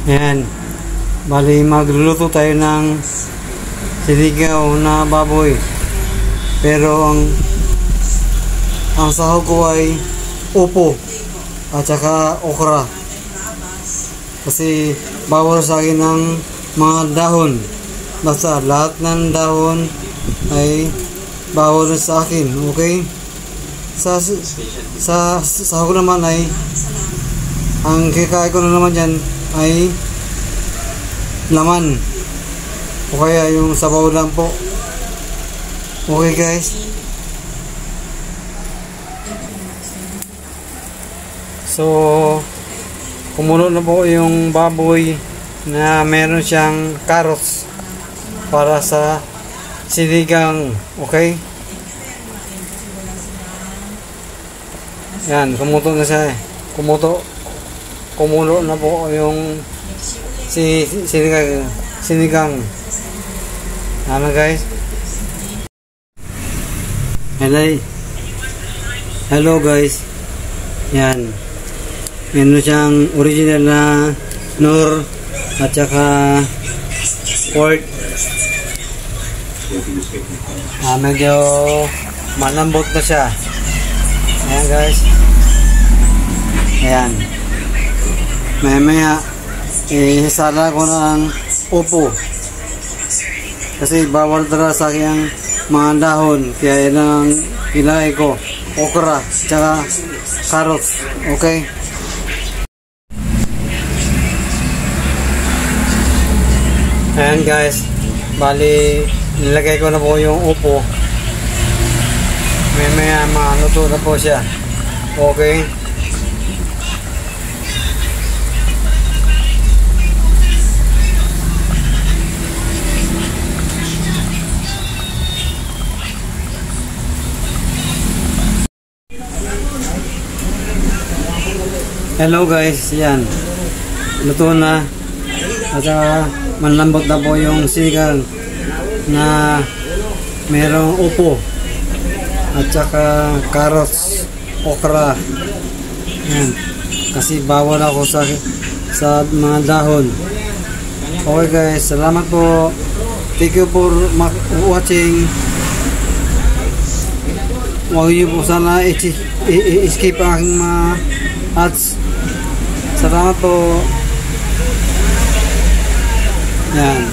Ayan. Bali, magluluto tayo ng sinigaw na baboy. Pero ang sahog ko ay upo at saka okra. Kasi bawal sa akin ng mga dahon. Basta lahat ng dahon ay bawal sa akin. Okay? Sa sahog naman ay ang kikain ko na naman dyan ay laman o kaya yung sabaw lang po. Okay guys, so kumulo na po yung baboy na meron siyang carrots para sa sinigang. Okay, yan, kumulo na siya. Kumulo na po yung sinigang. Ano guys? Hello guys. Yan. Meron siyang original na nor at saka pork. Medyo malambot na siya. Ayan guys. Ayan. Maya isasala ko ng upo kasi bawal talaga sa akin ang mga dahon, kaya yan ang ilagay ko, okra tsaka carrots. Okay, ayan guys, bali nilagay ko na po yung upo. Maya maluto na po siya. Okay, hello guys, yan, luto na at saka manlambot na po yung sinigang na merong upo at saka carrots, okra. Yan, kasi bawal ako sa mga dahon. Okay guys, salamat po, thank you for watching. Huwag niyo po sana i-skip ang aking mga ads. Salamat po. Yan.